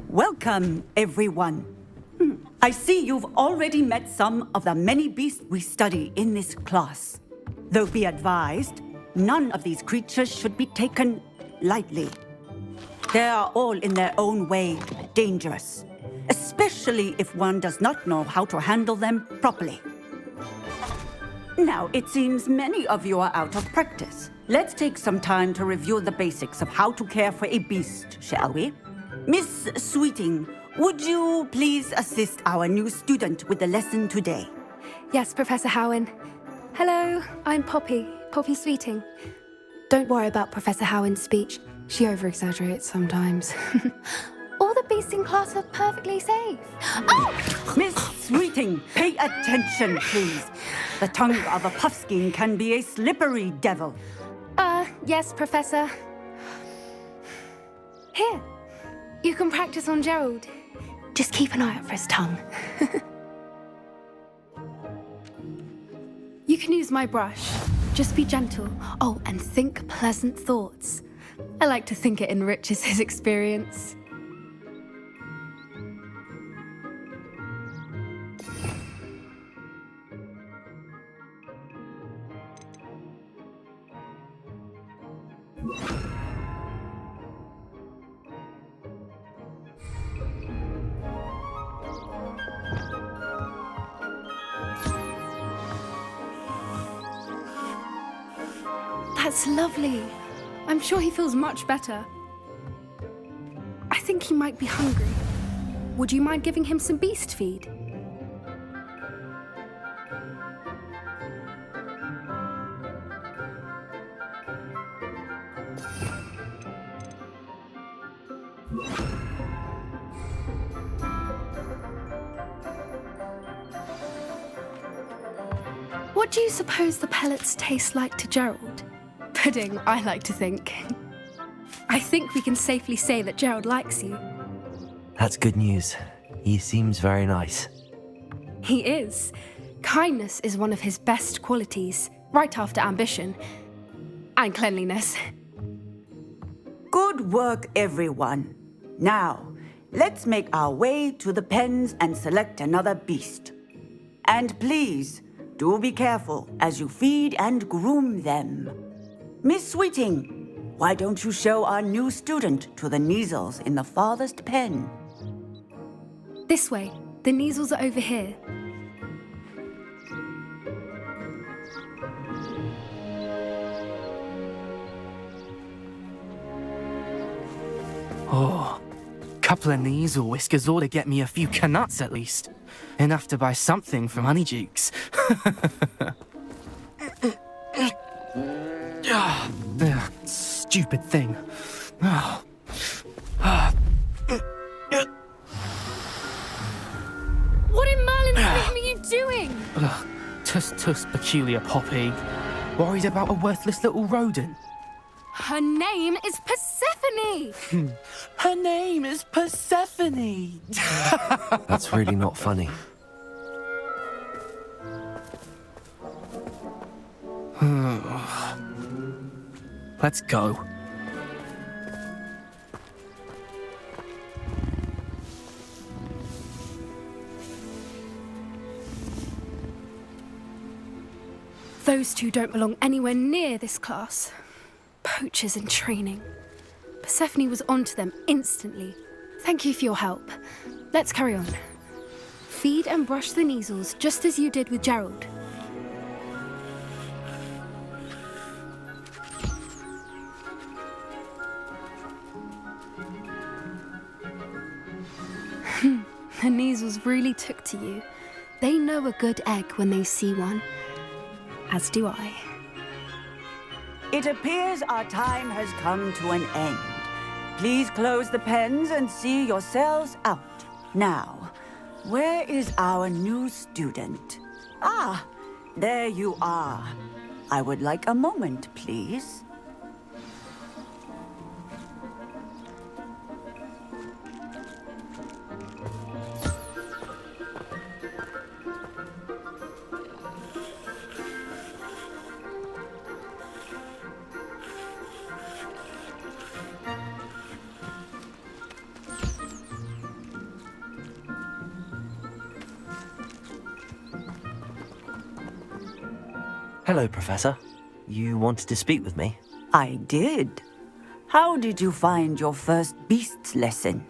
Welcome, everyone. I see you've already met some of the many beasts we study in this class. Though be advised, none of these creatures should be taken lightly. They are all in their own way dangerous, especially if one does not know how to handle them properly. Now, it seems many of you are out of practice. Let's take some time to review the basics of how to care for a beast, shall we? Miss Sweeting, would you please assist our new student with the lesson today? Yes, Professor Howen. Hello, I'm Poppy Sweeting. Don't worry about Professor Howen's speech. She over-exaggerates sometimes. All the beasts in class are perfectly safe. Oh! Miss Sweeting, pay attention, please. The tongue of a puffskein can be a slippery devil. Yes, Professor. Here, you can practice on Gerald. Just keep an eye out for his tongue. You can use my brush. Just be gentle. Oh, and think pleasant thoughts. I like to think it enriches his experience. That's lovely. I'm sure he feels much better. I think he might be hungry. Would you mind giving him some beast feed? What do you suppose the pellets taste like to Gerald? Pudding, I like to think. I think we can safely say that Gerald likes you. That's good news. He seems very nice. He is. Kindness is one of his best qualities, right after ambition. And cleanliness. Good work, everyone. Now, let's make our way to the pens and select another beast. And please, do be careful as you feed and groom them. Miss Sweeting, why don't you show our new student to the Neasels in the farthest pen? This way. The Neasels are over here. Oh, couple of Neasel whiskers ought to get me a few canuts at least. Enough to buy something from Honeydukes. Stupid thing. What in Merlin's name are you doing? Tuss, peculiar Poppy. Worried about a worthless little rodent. Her name is Persephone! Her name is Persephone! That's really not funny. Let's go. Those two don't belong anywhere near this class. Poachers in training. Persephone was onto them instantly. Thank you for your help. Let's carry on. Feed and brush the Neasels just as you did with Gerald. The Neasels really took to you. They know a good egg when they see one. As do I. It appears our time has come to an end. Please close the pens and see yourselves out. Now, Where is our new student? Ah, there you are. I would like a moment, please. Hello, Professor. You wanted to speak with me? I did. How did you find your first beasts lesson?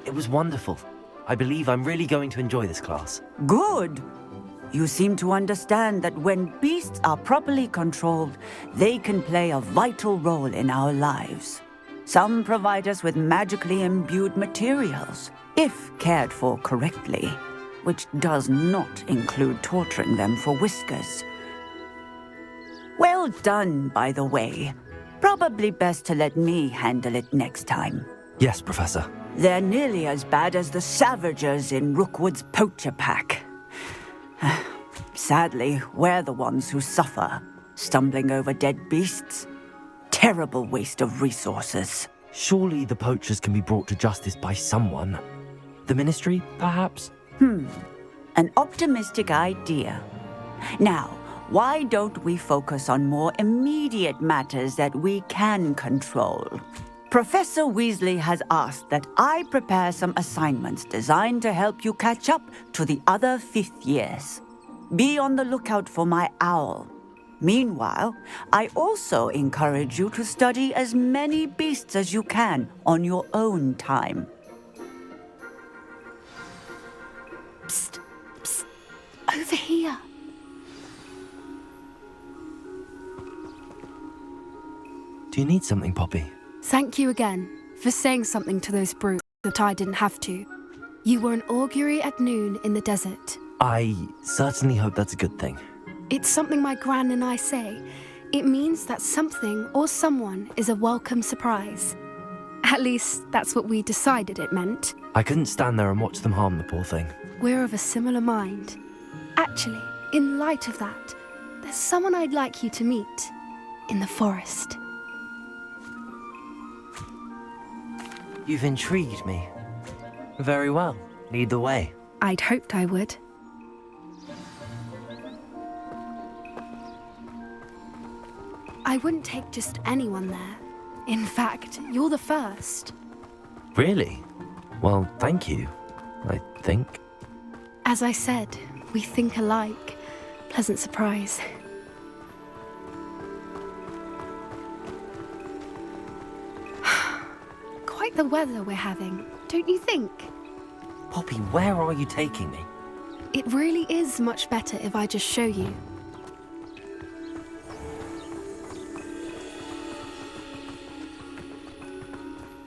It was wonderful. I believe I'm really going to enjoy this class. Good. You seem to understand that when beasts are properly controlled, they can play a vital role in our lives. Some provide us with magically imbued materials, if cared for correctly, which does not include torturing them for whiskers. Well done, by the way. Probably best to let me handle it next time. Yes, Professor. They're nearly as bad as the Savagers in Rookwood's poacher pack. Sadly, we're the ones who suffer, stumbling over dead beasts. Terrible waste of resources. Surely the poachers can be brought to justice by someone. The Ministry, perhaps? An optimistic idea. Now, why don't we focus on more immediate matters that we can control? Professor Weasley has asked that I prepare some assignments designed to help you catch up to the other 5th years. Be on the lookout for my owl. Meanwhile, I also encourage you to study as many beasts as you can on your own time. Psst, psst, over here. Do you need something, Poppy? Thank you again for saying something to those brutes that I didn't have to. You were an augury at noon in the desert. I certainly hope that's a good thing. It's something my gran and I say. It means that something or someone is a welcome surprise. At least, that's what we decided it meant. I couldn't stand there and watch them harm the poor thing. We're of a similar mind. Actually, in light of that, there's someone I'd like you to meet in the forest. You've intrigued me. Very well. Lead the way. I'd hoped I would. I wouldn't take just anyone there. In fact, you're the first. Really? Well, thank you, I think. As I said, we think alike. Pleasant surprise. Quite the weather we're having, don't you think? Poppy, where are you taking me? It really is much better if I just show you.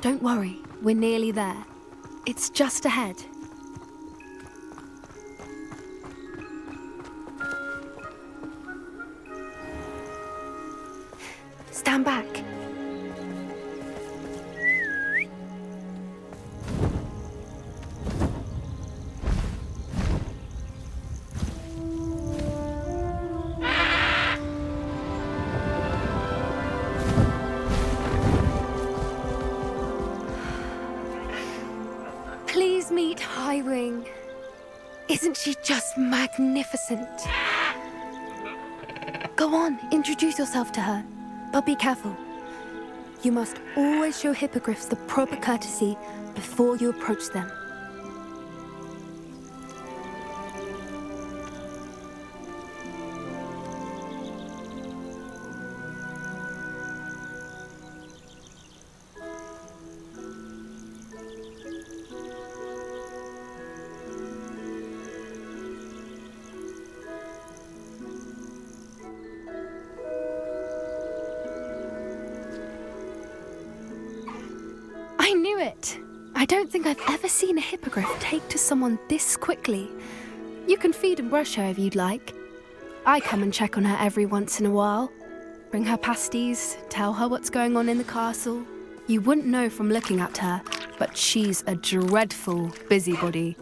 Don't worry, we're nearly there. It's just ahead. Stand back. Please meet Highwing. Isn't she just magnificent? Go on, introduce yourself to her. But be careful. You must always show hippogriffs the proper courtesy before you approach them. I knew it! I don't think I've ever seen a hippogriff take to someone this quickly. You can feed and brush her if you'd like. I come and check on her every once in a while. Bring her pasties, tell her what's going on in the castle. You wouldn't know from looking at her, but she's a dreadful busybody.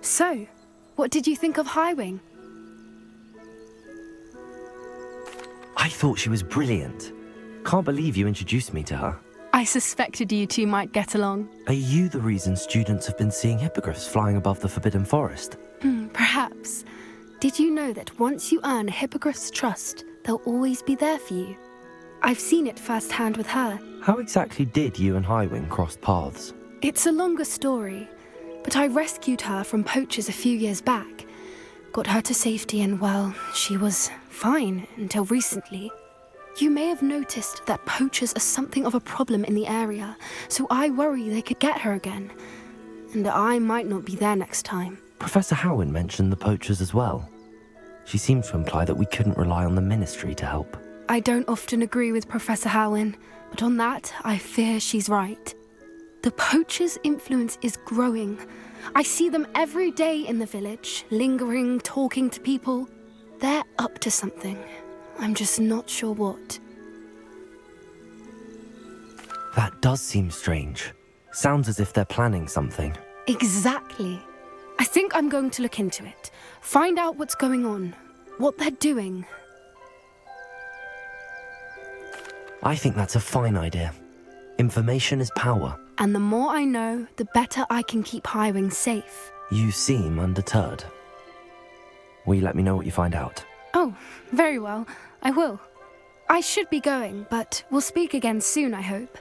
So, what did you think of Highwing? I thought she was brilliant. Can't believe you introduced me to her. I suspected you two might get along. Are you the reason students have been seeing hippogriffs flying above the Forbidden Forest? Perhaps. Did you know that once you earn a hippogriff's trust, they'll always be there for you? I've seen it firsthand with her. How exactly did you and Highwing cross paths? It's a longer story, but I rescued her from poachers a few years back. Got her to safety and, well, she was fine until recently. You may have noticed that poachers are something of a problem in the area, so I worry they could get her again. And I might not be there next time. Professor Howin mentioned the poachers as well. She seemed to imply that we couldn't rely on the Ministry to help. I don't often agree with Professor Howin, but on that, I fear she's right. The poachers' influence is growing. I see them every day in the village, lingering, talking to people. They're up to something. I'm just not sure what. That does seem strange. Sounds as if they're planning something. Exactly. I think I'm going to look into it. Find out what's going on, what they're doing. I think that's a fine idea. Information is power. And the more I know, the better I can keep Highwing safe. You seem undeterred. Will you let me know what you find out? Oh, very well. I will. I should be going, but we'll speak again soon, I hope.